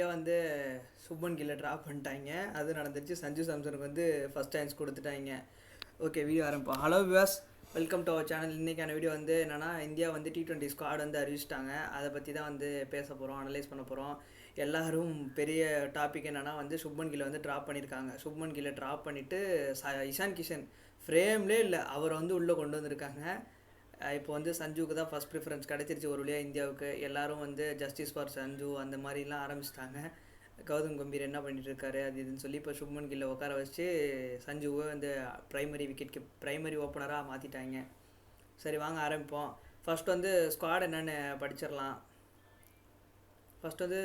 வழியாக வந்து சுப்மன் கில்லை ட்ராப் பண்ணிட்டாங்க. அது நடந்துச்சு. சஞ்சு சாம்சனுக்கு வந்து ஃபஸ்ட் சான்ஸ் கொடுத்துட்டாங்க. ஓகே, வீடியோ ஆரம்பிப்போம். Hello viewers, welcome to our channel. இன்றைக்கான வீடியோ வந்து என்னென்னா, இந்தியா வந்து T20 ஸ்குவாட் வந்து அறிவிச்சிட்டாங்க. அதை பற்றி தான் வந்து பேச போகிறோம், அனலைஸ் பண்ண போகிறோம். எல்லோரும் பெரிய டாபிக் என்னென்னா வந்து சுப்மன் கில்லை வந்து ட்ராப் பண்ணியிருக்காங்க. சுப்மன் கில்லை ட்ராப் பண்ணிவிட்டு இஷான் கிஷன் ஃப்ரேம்லேயே இல்லை, அவரை வந்து உள்ளே கொண்டு வந்திருக்காங்க. இப்போ வந்து சஞ்சுவுக்கு தான் ஃபஸ்ட் ப்ரிஃபரன்ஸ் கிடச்சிருச்சு ஒரு வழியாக இந்தியாவுக்கு. எல்லோரும் வந்து ஜஸ்டிஸ் ஃபார் சஞ்சு அந்த மாதிரிலாம் ஆரம்பிச்சிட்டாங்க. கௌதம் கம்பீர் என்ன பண்ணிட்டு இருக்காரு அது இதுன்னு சொல்லி இப்போ சுப்மன் கில்லை உட்கார வச்சு சஞ்சுவை வந்து ப்ரைமரி ஓப்பனராக மாற்றிட்டாங்க. சரி, வாங்க ஆரம்பிப்போம். ஃபஸ்ட் வந்து ஸ்குவாட் என்னென்னு படிச்சிடலாம். ஃபஸ்ட் வந்து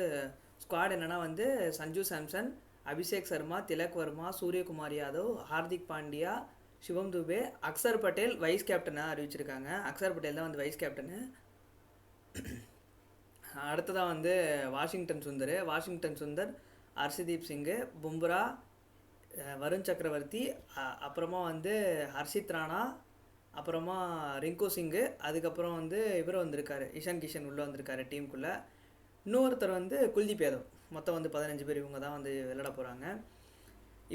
ஸ்குவாட் என்னென்னா வந்து சஞ்சு சாம்சன், அபிஷேக் சர்மா, திலக் வர்மா, சூரியகுமார் யாதவ், ஹார்திக் பாண்டியா, சிவம் துபே, அக்சர் பட்டேல் வைஸ் கேப்டனாக அறிவிச்சிருக்காங்க. அக்சர் பட்டேல் தான் வந்து வைஸ் கேப்டனு. அடுத்ததாக வந்து வாஷிங்டன் சுந்தர், ஹர்ஷதீப் சிங்கு, பும்ரா, வருண் சக்கரவர்த்தி, அப்புறமா வந்து ஹர்ஷித் ராணா, அப்புறமா ரிங்கு சிங்கு, அதுக்கப்புறம் வந்து இவர் வந்திருக்காரு, இஷான் கிஷன் உள்ளே வந்திருக்காரு டீமுக்குள்ளே. இன்னொருத்தர் வந்து குல்தீப் யாதவ். மொத்தம் வந்து 15 பேர் இவங்க தான் வந்து விளையாட போகிறாங்க.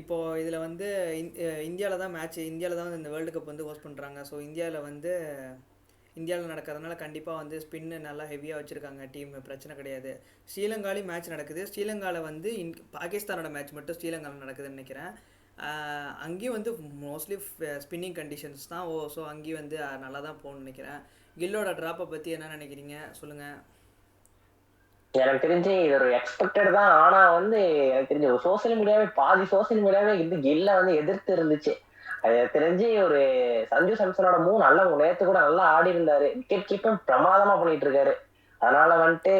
இப்போது இதில் வந்து இந்தியாவில் தான் மேட்ச், இந்தியாவில் தான் வந்து இந்த வேர்ல்டு கப் வந்து ஹோஸ்ட் பண்ணுறாங்க. ஸோ இந்தியாவில் நடக்கிறதுனால கண்டிப்பாக வந்து ஸ்பின்னு நல்லா ஹெவியாக வச்சுருக்காங்க டீம், பிரச்சனை கிடையாது. ஸ்ரீலங்காலையும் மேட்ச் நடக்குது. ஸ்ரீலங்காவில் வந்து பாகிஸ்தானோட மேட்ச் மட்டும் ஸ்ரீலங்காவில் நடக்குதுன்னு நினைக்கிறேன். அங்கேயும் வந்து மோஸ்ட்லி ஸ்பின்னிங் கண்டிஷன்ஸ் தான். ஸோ அங்கேயும் வந்து நல்லா தான் போகணும்னு நினைக்கிறேன். கில்லோட ட்ராப்பை பற்றி என்ன நினைக்கிறீங்க, சொல்லுங்கள். எனக்கு தெரிஞ்சு இது ஒரு எக்ஸ்பெக்டட் தான். ஆனா வந்து எனக்கு தெரிஞ்சு ஒரு பாதி சோசியல் மீடியாவே இது கில்ல வந்து எதிர்த்து இருந்துச்சு. அது தெரிஞ்சு ஒரு சஞ்சு சாம்சனோட நல்ல நேத்து கூட நல்லா ஆடி இருந்தாரு. விக்கெட் கீப்பிங் பிரமாதமா பண்ணிட்டு இருக்காரு. அதனால வந்துட்டு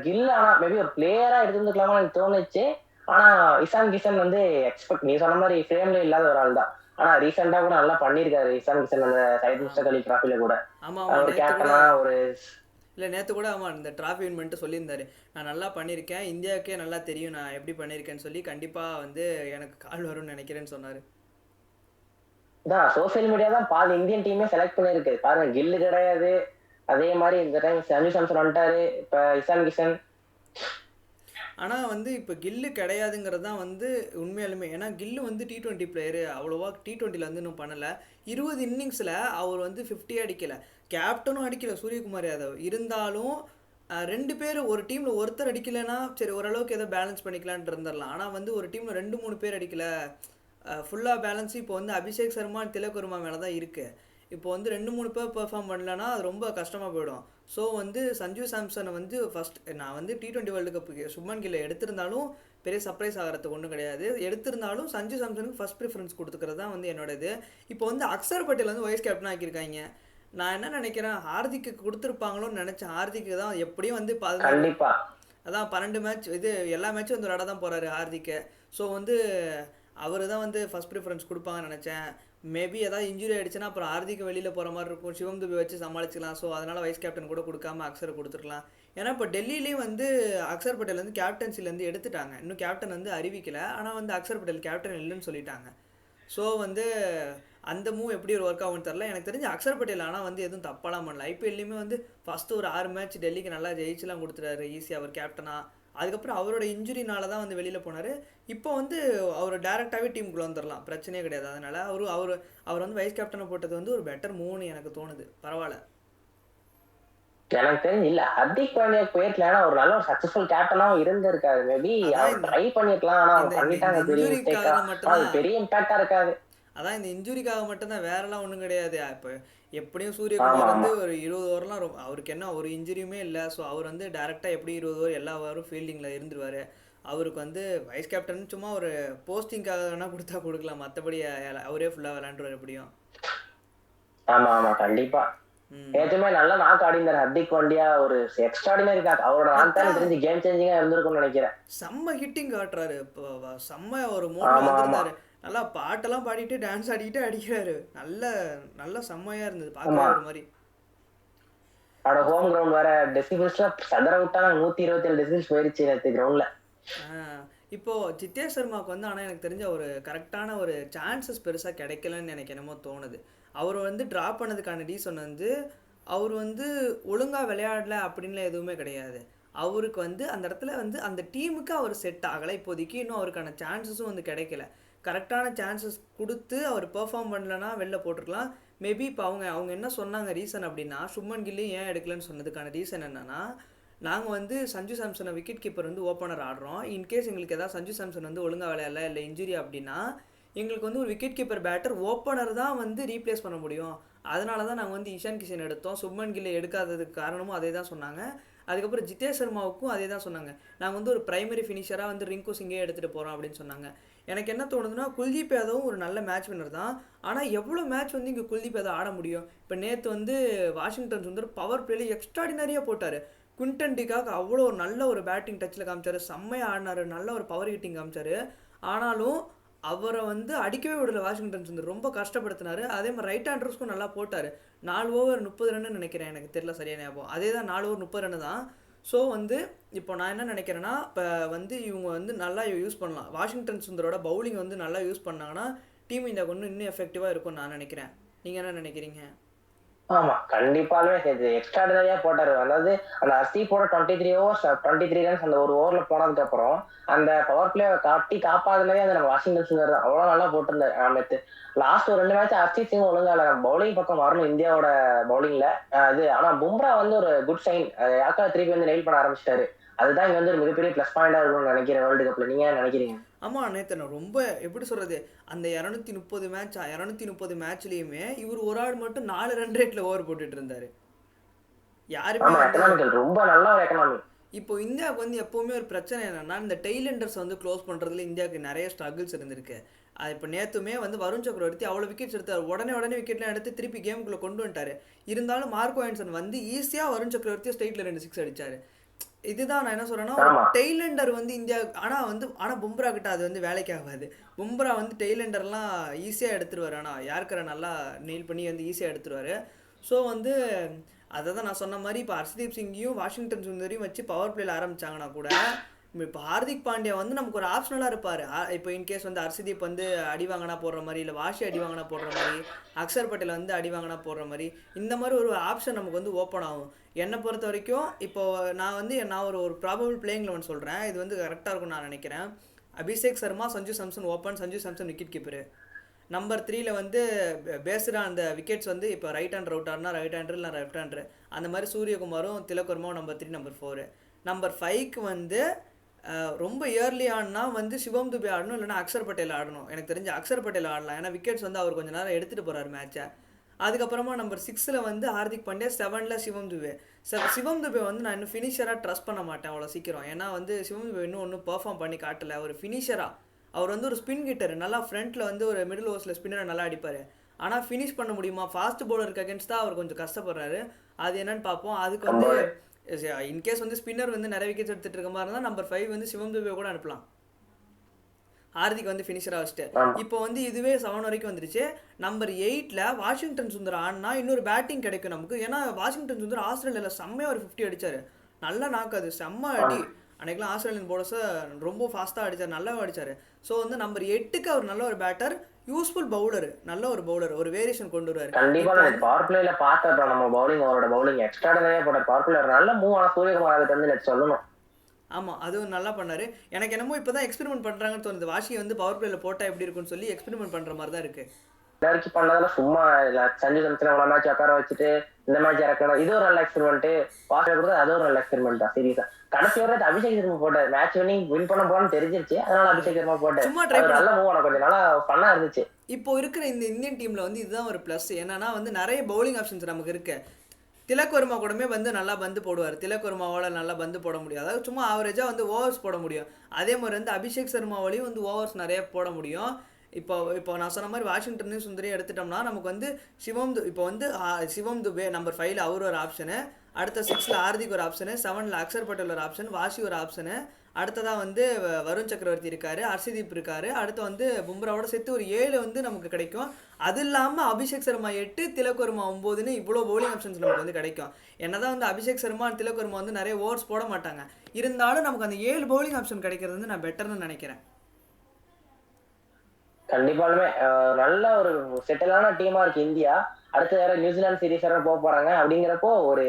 கில் ஆனா மேபி ஒரு பிளேயரா எடுத்துருந்துக்கலாமா எனக்கு தோணுச்சு. ஆனா இஷான் கிஷன் வந்து எக்ஸ்பெக்ட் நீ சொன்ன மாதிரி ஃப்ரேம்ல இல்லாத ஒரு ஆள் தான். ஆனா ரீசெண்டா கூட நல்லா பண்ணிருக்காரு இஷான் கிஷன். அந்த சையத் முஸ்தக் அலி டிராஃபில கூட ஒரு கேப்டனா ஒரு இல்லை, நேற்று கூட ஆமாம் இந்த ட்ராஃபி வின் பண்ணிட்டு சொல்லியிருந்தாரு, நான் நல்லா பண்ணியிருக்கேன், இந்தியாவுக்கே நல்லா தெரியும் நான் எப்படி பண்ணியிருக்கேன்னு சொல்லி, கண்டிப்பாக வந்து எனக்கு கால் வரும்னு நினைக்கிறேன்னு சொன்னார். தான் சோசியல் மீடியா தான் பாதி இந்தியன் டீமே செலக்ட் பண்ணிருக்கு. பாருங்க, கில்லு கிடையாது, அதே மாதிரி இந்த டைம் சஞ்சு சாம்சன் வந்துட்டாரு, இப்போ இஷான் கிஷன். ஆனால் வந்து இப்போ கில்லு கிடையாதுங்கிறது தான் வந்து உண்மையாலுமே. ஏன்னா கில்லு வந்து T20 பிளேயரு, அவ்வளோவா T20 வந்து இன்னும் பண்ணலை. 20 இன்னிங்ஸில் அவர் வந்து 50 அடிக்கலை, கேப்டனும் அடிக்கலை சூரியகுமார் யாதவ். இருந்தாலும் 2 பேர் ஒரு டீமில் ஒருத்தர் அடிக்கலைன்னா சரி ஓரளவுக்கு ஏதோ பேலன்ஸ் பண்ணிக்கலான்ட்டு இருந்துடலாம். ஆனால் வந்து ஒரு டீமில் 2-3 பேர் அடிக்கலை, ஃபுல்லாக பேலன்ஸு இப்போ வந்து அபிஷேக் சர்மா, திலக் வர்மா மேலே தான் இருக்குது. இப்போ வந்து 2-3 பேர் பெர்ஃபார்ம் பண்ணலன்னா அது ரொம்ப கஷ்டமாக போயிடும். ஸோ வந்து சஞ்சு சாம்சனை வந்து ஃபஸ்ட் நான் வந்து T20 வேர்ல்டு கப்புக்கு சுப்மன் கில்லை எடுத்திருந்தாலும் பெரிய சர்ப்ரைஸ் ஆகிறதுக்கு ஒன்றும் கிடையாது. எடுத்திருந்தாலும் சஞ்சு சாம்சனுக்கு ஃபஸ்ட் ப்ரிஃபரன்ஸ் கொடுத்துக்கிறது தான் வந்து என்னோட இது. இப்போ வந்து அக்சர் பட்டேல் வந்து வைஸ் கேப்டன் ஆக்கியிருக்காங்க. நான் என்ன நினைக்கிறேன், ஹார்திக்கு கொடுத்துருப்பாங்களோன்னு நினச்சேன். ஹார்திக்கு தான் எப்படியும் வந்து அதான் 12 மேட்ச் இது எல்லா மேட்சும் வந்து விளையாட தான் போகிறாரு ஹார்திக்கு. ஸோ வந்து அவர் தான் வந்து ஃபஸ்ட் ப்ரிஃபரன்ஸ் கொடுப்பாங்கன்னு நினச்சேன். மேபி ஏதாவது இன்ஜுரி ஆகிடுச்சுன்னா அப்புறம் ஹார்திக் வெளியில் போகிற மாதிரி இருக்கும், சிவம் துபே வச்சு சமாளிச்சிக்கலாம். ஸோ அதனால் வைஸ் கேப்டன் கூட கொடுக்காம அக்சரை கொடுத்துருக்கலாம். ஏன்னா இப்போ டெல்லியிலேயும் வந்து அக்சர் பட்டேல் வந்து கேப்டன்சிலேருந்து எடுத்துட்டாங்க. இன்னும் கேப்டன் வந்து அறிவிக்கலை, ஆனால் வந்து அக்சர் பட்டேல் கேப்டன் இல்லைன்னு சொல்லிட்டாங்க. ஸோ வந்து அந்த மூவ் எப்படி ஒரு ஒர்க் ஆகும்னு தெரில. எனக்கு தெரிஞ்சு அக்சர் பட்டேல் ஆனால் வந்து எதுவும் தப்பாலாம் பண்ணல. ஐபிஎல்லையுமே வந்து ஃபஸ்ட்டு ஒரு 6 மேட்ச் டெல்லிக்கு நல்லா ஜெயிச்சுலாம் கொடுத்துட்டாரு ஈஸியாக அவர் கேப்டனாக. அதுக்கப்புறம் அவரோட இன்ஜுரினால தான் வந்து வெளியில் போனார். இப்போ வந்து அவர் டேரெக்டாகவே டீமுக்குள்ளே வந்துடலாம், பிரச்சனையே கிடையாது. அதனால் அவர் வந்து வைஸ் கேப்டனை போட்டது வந்து ஒரு பெட்டர் மூவ்னு எனக்கு தோணுது. பரவாயில்ல, எனக்கு தெரிஞ்சு இல்ல ஹர்திக் பாண்டியா போயிருக்கல, ஒரு நல்ல ஒரு சக்சஸ்ஃபுல் கேப்டனாவும் இருந்திருக்காரு. மேபி அவர் ட்ரை பண்ணிருக்கலாம், ஆனா அவங்க பண்ணிட்டாங்க பெரிய மிஸ்டேக்கா. அது பெரிய இம்பாக்டா இருக்காது. அதான் இந்த இன்ஜுரிக்காக மட்டும்தான், வேறெல்லாம் ஒன்றும் கிடையாது. இப்போ எப்படியும் சூரியகுமார் வந்து ஒரு 20 ஓவர்லாம் அவருக்கு என்ன ஒரு இன்ஜுரியுமே இல்லை. ஸோ அவர் வந்து டேரெக்டாக எப்படி 20 ஓவர் எல்லா ஓவரும் ஃபீல்டிங்கில் இருந்துருவார். அவருக்கு வந்து வைஸ் கேப்டன் சும்மா ஒரு போஸ்டிங்காக வேணால் கொடுத்தா கொடுக்கலாம், மற்றபடி அவரே ஃபுல்லாக விளையாண்டுருவார் எப்படியும். ஆமா ஆமா கண்டிப்பா. ஏற்றுமே நல்லா நாக்கு ஆடினார் ஹர்திக் பாண்டியா. ஒரு எக்ஸ்ட்ராடினரி நாக். அவரோட நாக் தான் தெரிஞ்சு கேம் சேஞ்சிங்கா இருந்திருக்கும்னு நினைக்கிறேன். செம்ம ஹிட்டிங் காட்டுறாரு, செம்ம ஒரு மோட்ல வந்திருந்தாரு. நல்லா பாட்டெல்லாம் பாடிட்டு டான்ஸ் ஆடிக்கிட்டு அடிக்கிறாரு. நல்ல செம்மையா இருந்தது பார்க்க ஒரு மாதிரி. அவரோட ஹோம் கிரவுண்ட் வேற டெசிபிள்ஸ்ல சதற விட்டாங்க. 127 டெசிபிள்ஸ் போயிருச்சு நேற்று கிரவுண்ட்ல. இப்போ ஜித்தேஷ் சர்மாவுக்கு வந்து ஆனால் எனக்கு தெரிஞ்ச ஒரு கரெக்டான ஒரு சான்சஸ் பெருசாக கிடைக்கலன்னு எனக்கு என்னமோ தோணுது. அவர் வந்து ட்ராப் பண்ணதுக்கான ரீசன் வந்து அவர் வந்து ஒழுங்காக விளையாடல அப்படின்லாம் எதுவுமே கிடையாது. அவருக்கு வந்து அந்த இடத்துல வந்து அந்த டீமுக்கு அவர் செட் ஆகலை இப்போதைக்கு. இன்னும் அவருக்கான சான்சஸும் வந்து கிடைக்கல. கரெக்டான சான்சஸ் கொடுத்து அவர் பெர்ஃபார்ம் பண்ணலன்னா வெளில போட்டிருக்கலாம். மேபி இப்போ அவங்க அவங்க என்ன சொன்னாங்க ரீசன் அப்படின்னா, சுப்மன் கில்லையும் ஏன் எடுக்கலன்னு சொன்னதுக்கான ரீசன் என்னன்னா, நாங்கள் வந்து சஞ்சு சாம்சனை விக்கெட் கீப்பர் வந்து ஓப்பனர் ஆடுறோம். இன்கேஸ் எங்களுக்கு எதாவது சஞ்சு சாம்சன் வந்து ஒழுங்காக விளையாடல இல்லை இன்ஜுரி அப்படின்னா, எங்களுக்கு வந்து ஒரு விக்கெட் கீப்பர் பேட்டர் ஓப்பனர் தான் வந்து ரீப்ளேஸ் பண்ண முடியும். அதனால தான் நாங்கள் வந்து இஷான் கிஷன் எடுத்தோம். சுப்மன் கில்லை எடுக்காததுக்கு காரணமும் அதே தான் சொன்னாங்க. அதுக்கப்புறம் ஜிதேஷ் சர்மாவுக்கும் அதே தான் சொன்னாங்க. நாங்கள் வந்து ஒரு பிரைமரி ஃபினிஷராக வந்து ரிங்கு சிங்கே எடுத்துகிட்டு போகிறோம் அப்படின்னு சொன்னாங்க. எனக்கு என்ன தோணுதுன்னா, குல்தீப் யாதவும் ஒரு நல்ல மேட்ச் வின்னர் தான். ஆனால் எவ்வளோ மேட்ச் வந்து இங்கே குல்தீப் யாதவ் ஆட முடியும்? இப்போ நேற்று வந்து வாஷிங்டன் சுந்தர் பவர் பிளேல எக்ஸ்ட்ராடினரியாக போட்டார். குவிண்டன் டிகாக் அவ்வளோ ஒரு நல்ல ஒரு பேட்டிங் டச்சில் காமிச்சார். செம்மையாக ஆடினார். நல்ல ஒரு பவர் ஹிட்டிங் காமிச்சார். ஆனாலும் அவரை வந்து அடிக்கவே விடல வாஷிங்டன் சுந்தர். ரொம்ப கஷ்டப்படுத்தினார். அதே மாதிரி ரைட் ஹேண்டர்ஸ்க்கும் நல்லா போட்டார். 4 ஓவர் 30 ரன்னு நினைக்கிறேன், எனக்கு தெரியல சரியான ஞாபகம். அதே தான் 4 ஓவர் 30 ரன்னு தான். ஸோ வந்து இப்போ நான் என்ன நினைக்கிறேன்னா, இப்போ வந்து இவங்க வந்து நல்லா யூஸ் பண்ணலாம். வாஷிங்டன் சுந்தரோட பவுலிங் வந்து நல்லா யூஸ் பண்ணாங்கன்னா டீம் இந்தியாவுக்கு இன்னும் எஃபெக்டிவாக இருக்கும்னு நான் நினைக்கிறேன். நீங்கள் என்ன நினைக்கிறீங்க? ஆமா, கண்டிப்பாலுமே இது எக்ஸ்ட்ராடினரியா போட்டாரு. அதாவது அந்த ஹர்ஷீப்போட 23 ஓவர்ஸ் 23 ரன்ஸ் அந்த ஒரு ஓவர்ல போனதுக்கு அப்புறம் அந்த பவர் பிளே காப்பாதுலயே அந்த நம்ம வாஷிங்டன் சுந்தர் தான் அவ்வளவு நல்லா போட்டிருந்தாரு. நேத்து லாஸ்ட் ஒரு 2 மேட்ச் ஹர்ஷீப் சிங் ஒழுங்கா இல்ல. பவுலிங் பக்கம் வரணும் இந்தியாவோட பவுலிங்ல. இது ஆனா பும்ரா வந்து ஒரு குட் சைன். யாக்கா திருப்பி வந்து நெயில் பண்ண ஆரம்பிச்சிட்டாரு. அதுதான் இங்க வந்து ஒரு மிகப்பெரிய பிளஸ் பாயிண்டா இருக்கும்னு நினைக்கிறேன் வேர்ல்டு கப்ல. நீங்க என்ன நினைக்கிறீங்க? ஆமாம், நேற்று நான் ரொம்ப எப்படி சொல்கிறது, அந்த 230 மேட்ச்லேயுமே இவர் ஒரு ஆள் மட்டும் 4 ரன் ரேட்டில் ஓவர் போட்டுட்டு இருந்தார். யாருமே ஆமா, வந்து எக்கனாமிக்கல் ரொம்ப நல்ல ஒரு எக்கனாமி. இப்போ இந்தியாவுக்கு வந்து எப்போவுமே ஒரு பிரச்சனை என்னன்னா, இந்த டெய்லண்டர்ஸ் வந்து க்ளோஸ் பண்ணுறதுல இந்தியாவுக்கு நிறைய ஸ்ட்ரகிள்ஸ் இருந்திருக்கு. இப்போ நேற்றுமே வந்து வருண் சக்கரவர்த்தி அவ்வளோ விக்கெட்ஸ் எடுத்தார். உடனே விக்கெட்லாம் எடுத்து திருப்பி கேமுக்குள்ளே கொண்டு வந்துட்டார். இருந்தாலும் மார்க்கோ ஆன்சன் வந்து ஈஸியாக வருண் சக்கரவர்த்தியை ஸ்ட்ரெயிட்டில் 2 6 அடித்தார். இதுதான் நான் என்ன சொல்கிறேன்னா, ஒரு டெய்லண்டர் வந்து இந்தியா ஆனால் பும்ரா கிட்ட அது வந்து வேலைக்கு ஆகாது. பும்ரா வந்து டெய்லண்டர்லாம் ஈஸியாக எடுத்துருவார். ஆனால் யாருக்கிற நல்லா நெயில் பண்ணி வந்து ஈஸியாக எடுத்துருவார். ஸோ வந்து அதை தான் நான் சொன்ன மாதிரி இப்போ ஹர்ஷ்தீப் சிங்கையும் வாஷிங்டன் சுந்தரையும் வச்சு பவர் பிளேல ஆரம்பிச்சாங்கன்னா கூட, இப்போ ஹார்திக் பாண்டியா வந்து நமக்கு ஒரு ஆப்ஷனலாக இருப்பார். இப்போ இன்கேஸ் வந்து ஹர்ஷ்தீப் வந்து அடி வாங்கினா போடுற மாதிரி, இல்லை வாஷி அடி வாங்கினா போடுற மாதிரி, அக்ஷர் பட்டேல் வந்து அடி வாங்கினா போடுற மாதிரி, இந்த மாதிரி ஒரு ஆப்ஷன் நமக்கு வந்து ஓப்பன் ஆகும். என்னை பொறுத்த வரைக்கும் இப்போ நான் ஒரு ப்ராபபிள் பிளேயிங் 11 சொல்கிறேன். இது வந்து கரெக்டாக இருக்கும்னு நான் நினைக்கிறேன். Abhishek Sharma, Sanju Samson open, Sanju Samson wicket keeper. Number 3ல வந்து பேஸ்டாக அந்த விக்கெட்ஸ் வந்து இப்போ ரைட் ஹேண்டர் அவுட் ஆடினா ரைட் ஹேண்டர் இல்லை லெஃப்ட் ஹேண்டர், அந்த மாதிரி சூரியகுமாரும் திலக் வர்மாவும் நம்பர் 3 நம்பர் 4. நம்பர் 5க்கு வந்து ரொம்ப இயர்லி ஆடினா வந்து சிவம் துபே ஆடணும், இல்லைனா அக்ஷர் பட்டேல் ஆடணும். எனக்கு தெரிஞ்சு அக்ஷர் பட்டேல் ஆடலாம். ஏன்னா விக்கெட்ஸ் வந்து அவர் கொஞ்சம் நேரம் எடுத்துகிட்டு போகிறார் மேட்சை. அதுக்கப்புறமா நம்பர் 6ல் வந்து ஹார்திக் பாண்டியா, 7ல் சிவம் துபே. சிவம் துபே வந்து நான் இன்னும் ஃபினிஷராக ட்ரஸ்ட் பண்ண மாட்டேன் அவ்வளோ சீக்கிரம். ஏன்னா வந்து சிவம் துபே ஒன்றும் பெர்ஃபார்ம் பண்ணி காட்டலை. ஒரு ஃபினிஷராக அவர் வந்து ஒரு ஸ்பின் கிட்டர், நல்லா ஃப்ரண்ட்டில் வந்து ஒரு மிடில் ஓவர்ஸில் ஸ்பின்னரை நல்லா அடிப்பார். ஆனால் ஃபினிஷ் பண்ண முடியுமா? ஃபாஸ்ட் பவுலருக்கு அகேன்ஸ்ட் தான் அவர் கொஞ்சம் கஷ்டப்படுறாரு. அது என்னன்னு பார்ப்போம். அதுக்கு வந்து இன்கேஸ் வந்து ஸ்பின்னர் வந்து நிறைய விக்கெட்ஸ் எடுத்துகிட்டு இருக்க மாதிரி இருந்தால் நம்பர் 5 வந்து சிவம் துபே கூட அனுப்பலாம். ஹார்திக் வந்து ஃபினிஷராக வச்சுட்டு இப்போ வந்து இதுவே 7 வரைக்கும் வந்துருச்சு. நம்பர் 8ல் வாஷிங்டன் சுந்தர் ஆடினா இன்னொரு பேட்டிங் கிடைக்கும் நமக்கு. ஏன்னா வாஷிங்டன் சுந்தர் ஆஸ்திரேலியாவில் செம்மையாக ஒரு 50 அடித்தார். நல்லா நாக்காது, செம்ம அடி. அன்றைக்கெலாம் ஆஸ்திரேலியன் போலர்ஸை ரொம்ப ஃபாஸ்ட்டாக அடித்தார், நல்லா அடித்தார். ஸோ வந்து நம்பர் 8க்கு அவர் நல்ல ஒரு பேட்டர், யூஸ்ஃபுல் பவுலர், நல்ல ஒரு பவுலர், ஒரு வேரியேஷன் கொண்டு வருவார். கண்டிப்பா பவர் பிளேல பார்த்தா நம்ம பவுலிங், அவரோட பவுலிங் எக்ஸ்ட்ராடினரியா போட்டார். பவர் பிளேயர் நல்ல மூவ் ஆன சூரியகுமார் கிட்ட வந்து சொல்லணும். ஆமாம், அதுவும் நல்லா பண்ணார். எனக்கு என்னமோ இப்போ தான் எக்ஸ்பெரிமெண்ட் பண்ணுறாங்கன்னு தோணுது. வாஷியை வந்து பவர் பிளேல போட்டால் எப்படி இருக்குன்னு சொல்லி எக்ஸ்பெரிமெண்ட் பண்ணுற மாதிரி தான் இருக்குது. எல்லாருக்கும் பண்ணதுல சும்மா சஞ்சு சாம்சன் அவ்வளோ மேட்ச் உட்கார வச்சுட்டு இந்த மேட்ச் இறக்கணும், இது ஒரு நல்ல எக்ஸ்பெரிமெண்ட். வாஷியை கொடுத்தா அது ஒரு நல்ல எக்ஸ்பெரிமெண்ட் தான். சீரியஸா கடைசி வரை அபிஷேக் சர்மா போட்டார். மேட்ச் வின் பண்ண போறான்னு தெரிஞ்சிருச்சு, அதனால அபிஷேக் சர்மா போட்டார். சும்மா ட்ரை நல்ல மூவ் ஆன, கொஞ்சம் நல்லா ஃபன்னா இருந்துச்சு. இப்போ இருக்கிற இந்த இந்தியன் டீமில் வந்து இதுதான் ஒரு ப்ளஸ். என்னன்னா வந்து நிறைய பவுலிங் ஆப்ஷன்ஸ் நமக்கு இருக்கு. திலக் வர்மா கூடமே வந்து நல்லா பந்து போடுவார். திலக் வர்மாவால் நல்லா பந்து போட முடியும். அதாவது சும்மா ஆவரேஜாக வந்து ஓவர்ஸ் போட முடியும். அதே மாதிரி வந்து அபிஷேக் சர்மாவாலையும் வந்து ஓவர்ஸ் நிறைய போட முடியும். இப்போ நான் சொன்ன மாதிரி வாஷிங்டனையும் சுந்தரையும் எடுத்துட்டோம்னா நமக்கு வந்து சிவம் துபே நம்பர் 5ல் அவர் ஒரு ஆப்ஷனு, அடுத்த 6ல் ஹார்திக் ஒரு ஆப்ஷனு, 7ல் அக்ஷர் பட்டேல் ஒரு ஆப்ஷன், வாஷி ஒரு ஆப்ஷனு, அடுத்ததாக வந்து வருண் சக்கரவர்த்தி இருக்காரு, ஹர்ஷதீப் இருக்காரு, அடுத்து வந்து பும்ராவோட சேர்த்து ஒரு 7 வந்து நமக்கு கிடைக்கும். அது இல்லாமல் அபிஷேக் சர்மா 8, திலக் வர்மா 9ன்னு இவ்வளோ பவுலிங் ஆப்ஷன்ஸ் நமக்கு வந்து கிடைக்கும். என்னதான் வந்து அபிஷேக் சர்மா திலக் வர்மா வந்து நிறைய ஓவர்ஸ் போட மாட்டாங்க, இருந்தாலும் நமக்கு அந்த 7 பவுலிங் ஆப்ஷன் கிடைக்கிறது வந்து நான் பெட்டர்னு நினைக்கிறேன். கண்டிப்பாலுமே நல்ல ஒரு செட்டிலான டீமா இருக்கு இந்தியா. அடுத்து வேற நியூசிலாந்து சீரிஸ் வேற போக போறாங்க. அப்படிங்கிறப்போ ஒரு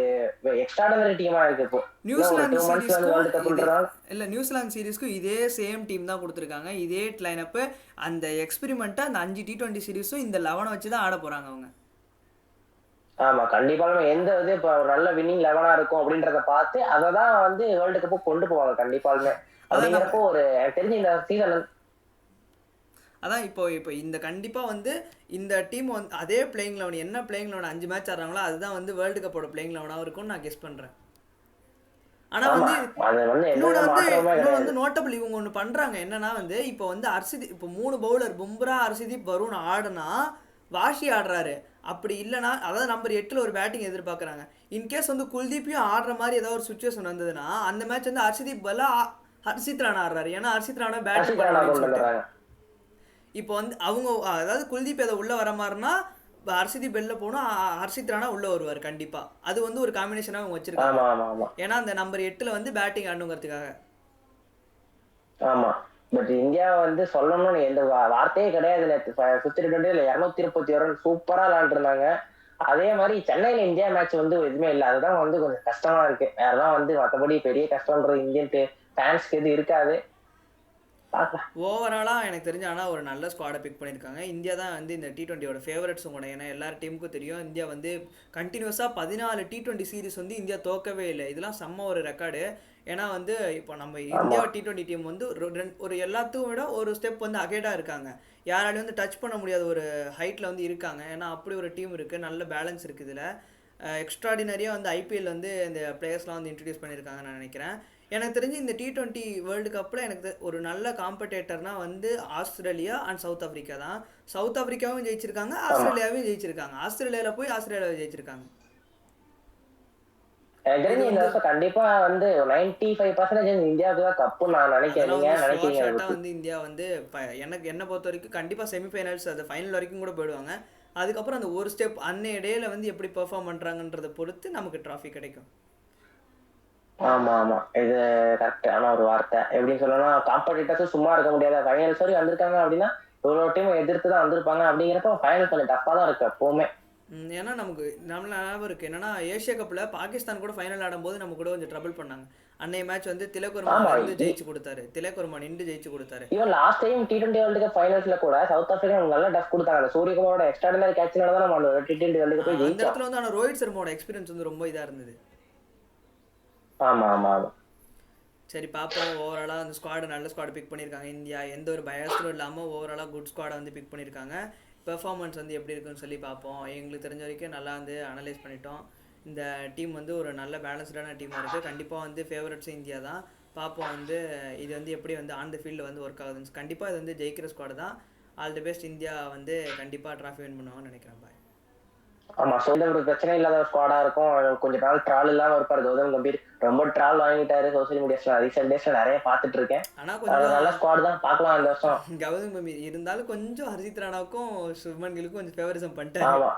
எக்ஸ்ட்ராடனரி டீமா இருக்கு இப்போ. இன்னும் ஒரு நியூசிலாந்து 2 மந்த்ஸ் வந்து சீரீஸ்க்கும் வேர்ல்டு இதே கப்ன்றதால. இல்லை, நியூசிலாந்து சீரீஸ்க்கும் இதே சேம் டீம் தான் கொடுத்துருக்காங்க, இதே லைனப்பு. அந்த எக்ஸ்பெரிமெண்ட்டாக அந்த 5 T20 சீரீஸும் இந்த 11 வச்சு தான் ஆட போகிறாங்க அவங்க. ஆமா, கண்டிப்பா நம்ம எந்த இது இப்ப ஒரு நல்ல வின்னிங் 11 இருக்கும் அப்படின்றத பார்த்து அதை தான் வந்து வேர்ல்டு கப்பு கொண்டு போவாங்க கண்டிப்பாலுமே. அதான் நம்ம அப்படிங்கிறப்போ ஒரு எனக்கு தெரிஞ்சு இந்த சீசன் அதான் இப்போ இப்போ இந்த கண்டிப்பாக வந்து இந்த டீம் வந்து அதே பிளேயிங் லெவன், என்ன பிளேயிங் லெவன் 5 மேட்ச் ஆடுறாங்களோ அதுதான் வந்து வேர்ல்டு கப்போட பிளேயிங் லெவனாக இருக்கும்னு நான் கெஸ் பண்ணுறேன். ஆனால் ஆமா, வந்து அது வந்து எந்த இன்னொன்று வித வந்து மாற்றமுமே இன்னொன்று கிடையாது. வந்து நோட்டபிள் இவங்க ஒன்று பண்ணுறாங்க என்னன்னா வந்து இப்போ வந்து இப்போ 3 பவுலர் பும்ரா, ஹர்ஷதீப், வருண் ஆடுனா வாஷி ஆடுறாரு. அப்படி இல்லைனா அதாவது நம்பர் 8ல் ஒரு பேட்டிங் எதிர்பார்க்குறாங்க. இன்கேஸ் வந்து குல்தீப்பையும் ஆடுற மாதிரி ஏதாவது ஒரு சுச்சுவேஷன் வந்ததுன்னா அந்த மேட்ச் வந்து ஹர்ஷதீப் பதிலாக ஹர்ஷித் ராணா ஆடுறாரு. ஏன்னா ஹர்ஷித் ராணா பேட்டிங் ரசித் பண்ண ராணா முடியும்னு கொண்டு சொல்லிட்டு வந்துடுறாங்க. இப்போ வந்து அவங்க அதாவது குல்தீப் எதை உள்ளே வர மாதிரினா ஹர்ஷதீப் வெளில போகணும், ஹர்ஷித் ராணா உள்ளே வருவார் கண்டிப்பாக. அது வந்து ஒரு காம்பினேஷனாக அவங்க வச்சுருக்காங்க. ஆமா ஆமா ஆமா ஏன்னா அந்த நம்பர் 8ல் வந்து பேட்டிங் ஆடணுங்கிறதுக்காக. ஆமா. பட் இந்தியா வந்து சொல்லணும்னு எந்த வார்த்தையே கிடையாது. நேற்று 50-20 231 ரன் சூப்பரா விளையாண்டுருந்தாங்க. அதே மாதிரி சென்னையில இந்தியா மேட்ச் வந்து எதுவுமே இல்லை. அதுதான் வந்து கொஞ்சம் கஷ்டமா இருக்கு. வேறதான் வந்து மற்றபடி பெரிய கஷ்டம்ன்றது இந்தியன் ஃபேன்ஸ்க்கு எது இருக்காது. பார்க்கலாம். ஓவராலாக எனக்கு தெரிஞ்ச ஆனால் ஒரு நல்ல ஸ்குவாடை பிக் பண்ணியிருக்காங்க. இந்தியா தான் வந்து இந்த T20யோட ஃபேவரட்ஸும் கூட. ஏன்னா எல்லார் டீமுக்கும் தெரியும் இந்தியா வந்து கண்டினியூஸாக 14 T20 சீரிஸ் வந்து இந்தியா தோக்கவே இல்லை. இதெல்லாம் செம்ம ஒரு ரெக்கார்டு. ஏன்னா வந்து இப்போ நம்ம ஆமா இந்தியா T20 டீம் வந்து ஒரு எல்லாத்துக்கும் விட ஒரு ஸ்டெப் வந்து அகேடாக இருக்காங்க. யாராலையும் வந்து டச் பண்ண முடியாத ஒரு ஹைட்டில் வந்து இருக்காங்க. ஏன்னா அப்படி ஒரு டீம் இருக்குது, நல்ல பேலன்ஸ் இருக்குது இதில். எக்ஸ்ட்ராடினரியாக வந்து ஐபிஎல் வந்து இந்த பிளேயர்ஸ்லாம் வந்து இன்ட்ரடியூஸ் பண்ணியிருக்காங்கன்னு நான் நினைக்கிறேன். எனக்கு தெரிஞ்சு இந்த T20 வேர்ல்டு கப்பில் எனக்கு ஒரு நல்ல காம்படேட்டர்னால் வந்து ஆஸ்திரேலியா அண்ட் சவுத் ஆஃப்ரிக்கா தான். சவுத் ஆஃப்ரிக்காவும் ஜெயிச்சிருக்காங்க, ஆமா. ஆஸ்திரேலியாவையும் ஜெயிச்சிருக்காங்க. ஆஸ்திரேலியாவில் போய் ஆஸ்திரேலியாவை ஜெயிச்சிருக்காங்க. எனக்கு இது தெரிஞ்சு இந்த வந்து வருஷம் கண்டிப்பா வந்து 95% இந்தியாவுக்கு தான் கப்புன்னு நான் நினைக்கிறேன். அதெல்லாம் நீங்க வந்து ஷுவர் நினைக்கிறீங்க அதை ஷாட்டாக பத்தி? வந்து இந்தியா வந்து எனக்கு என்ன பொறுத்த வரைக்கும் கண்டிப்பாக செமிஃபைனல்ஸ் அது ஃபைனல் வரைக்கும் கூட போயிடுவாங்க. அதுக்கப்புறம் அந்த ஒரு ஸ்டெப் அன்னைய டேயில் வந்து எப்படி பெர்ஃபார்ம் பண்ணுறாங்கன்றதை பொறுத்து நமக்கு ட்ராஃபி கிடைக்கும். ஆமா ஆமா, இது கரெக்டான ஒரு வார்த்தை. எப்படின்னு சொல்லணும்னா காம்படிட்டர்ஸும் சும்மா இருக்க முடியாது. ஃபைனல்ஸ் வரைக்கும் வந்திருக்காங்க அப்படின்னா இவ்வளோ டீம் எதிர்த்து தான் வந்திருப்பாங்க. அப்படிங்கிறப்ப ஃபைனல் கொஞ்சம் டஃப்பாக தான் இருக்கு எப்பவுமே. ஏன்னா நமக்கு நம்மள ஞாபகம் இருக்குது என்னன்னா ஏஷியா கப்பில் பாகிஸ்தான் கூட ஃபைனல் ஆடும்போது நம்ம கூட கொஞ்சம் ட்ரபிள் பண்ணாங்க. அன்னைய மேட்ச் வந்து திலக் வர்மா ஆமா, இருந்து ஜெயிச்சு கொடுத்தாரு. திலக் வர்மா நின்று ஜெயிச்சு கொடுத்தாரு. Even last time T20 world cup ஃபைனல்ஸ்ல கூட சவுத் ஆப்பிரிக்கா நல்ல டஃப் கொடுத்தாங்க. அந்த சூரியகுமாரோட எக்ஸ்ட்ராடினரி கேட்ச்னால தான் நம்ம அந்த T20 வேர்ல்டு கப் போய் அந்த ஜெயிச்சோம். இடத்துல வந்து ஆனால் ரோஹித் சர்மாவோட எக்ஸ்பீரியன்ஸ் வந்து ரொம்ப இதாக இருந்தது. ஆமா ஆமா ஆமா. சரி பார்ப்போம். ஓவராலாக அந்த ஸ்குவாடு நல்ல ஸ்குவாடு பிக் பண்ணியிருக்காங்க இந்தியா. எந்த ஒரு பயஸ்டும் இல்லாமல் ஓவராலாக குட் ஸ்குவாடை வந்து பிக் பண்ணியிருக்காங்க. பெர்ஃபார்மன்ஸ் வந்து எப்படி இருக்குன்னு சொல்லி பார்ப்போம். எங்களுக்கு தெரிஞ்ச வரைக்கும் நல்லா வந்து அனலைஸ் பண்ணிட்டோம். இந்த டீம் வந்து ஒரு நல்ல பேலன்ஸ்டான டீமாக இருக்குது. கண்டிப்பாக வந்து ஃபேவரட்ஸும் இந்தியா தான். பார்ப்போம் வந்து இது வந்து எப்படி வந்து ஆன் த ஃபீல்டில் வந்து ஒர்க் ஆகுதுன்னு. கண்டிப்பாக இது வந்து ஜெயிக்கிற ஸ்குவாடு தான். All the best. இந்தியா வந்து கண்டிப்பாக ட்ராஃபி வின் பண்ணுவாங்கன்னு நினைக்கிறேன். பாய். ஆமா, சொல்ல ஒரு பிரச்சனை இல்லாத ஒரு ஸ்குவாடா இருக்கும். கொஞ்ச நாள் ட்ரால் இல்லாம இருப்பாரு கௌதம் கம்பீர். ரொம்ப ட்ரால் வாங்கிட்டாரு சோசியல் மீடியாஸ்ல. ரீசெண்ட் டேஸ்ல நிறைய பார்த்துட்டு இருக்கேன். ஆனால் அது கொஞ்சம் நல்ல ஸ்குவாட் தான், பார்க்கலாம் இந்த வருஷம். கௌதம் கம்பீர் இருந்தாலும் கொஞ்சம் ஹர்ஷித் ராணாவுக்கும் சுப்மன் கில்லுக்கும் கொஞ்சம் ஃபேவரிசம் பண்ணிட்டாரு. ஆமா,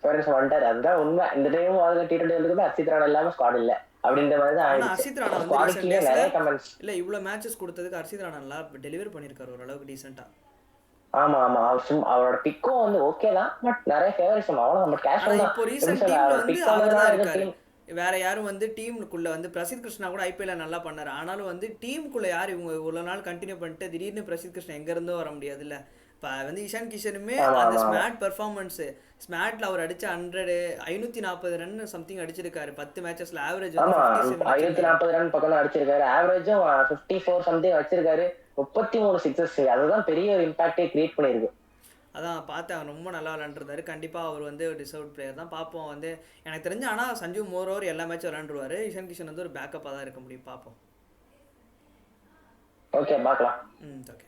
பேரண்ட்ஸ் வந்துட்டாரு. அதுதான் உண்மை. இந்த டைமும் அதுல T20 world cup Harshit Rana இல்லாம ஸ்குவாட் இல்ல அப்படின்ற மாதிரி தான் ஆனால் ஆயிடுச்சு. ஹர்ஷித் ராணா வந்து ஸ்குவாட் ரீசெண்ட் கீழே நிறைய டேஸில் கமெண்ட்ஸ். இல்லை இவ்வளோ மேட்சஸ் கொடுத்ததுக்கு ஹர்ஷித் ராணா நல்லா டெலிவர் பண்ணியிருக்காரு ஓரளவுக்கு டீசெண்டாக. ஆமா ஆமா, அவரோட பிக்கும் வந்து ஓகே தான். பட் நிறைய ஃபேவரிசம் அவ்வளவு நம்ம கேஷ் ஆனால் தான். இப்போ ரீசெண்ட் எப்படி டீமில் சொல்ல, வந்து பிக் அவர் தான் வந்ததுனால இருக்காரு. டீம். வேற யாரும் வந்து டீமுக்குள்ளே வந்து பிரசித் கிருஷ்ணா கூட ஐபிஎல்ல நல்லா பண்ணாரு. ஆனாலும் வந்து டீமுக்குள்ளே யார் இவங்க இவ்வளோ நாள் கண்டினியூ பண்ணிட்டு திடீர்னு பிரசித் கிருஷ்ணா எங்கேருந்தோ வர முடியாதுல்ல. இப்போ வந்து இஷான் கிஷனுமே ஆமா அந்த ஆமா ஆமா ஸ்மார்ட் பெர்ஃபார்மன்ஸு ஸ்மார்ட்ல அவர் அடிச்ச 540 ரன் சம்திங் அடிச்சிருக்காரு 10 மேட்சஸ்ல. ஆவரேஜ் வந்து ஆமா, 57 வச்சிருக்காரு. 540 ரன் பக்கம் தான் அடிச்சிருக்காரு. ஆவரேஜும் 54 சம்திங் வச்சிருக்காரு. 33 சிக்ஸஸ். அதுதான் பெரிய ஒரு இம்பாக்டே கிரியேட் பண்ணிருக்கு. அதான் பார்த்தேன். அவர் ரொம்ப நல்லா விளாண்டுருந்தாரு. கண்டிப்பாக அவர் வந்து ஒரு டிசர்வ்ட் பிளேயர் தான். பார்ப்போம் வந்து எனக்கு தெரிஞ்சு. ஆனால் சஞ்சு மோரோவர் எல்லா மேட்சும் விளாண்டுருவாரு. இஷான் கிஷன் வந்து ஒரு பேக்கப்பாக தான் இருக்க முடியும். பார்ப்போம். ஓகே, பார்க்கலாம். ஓகே.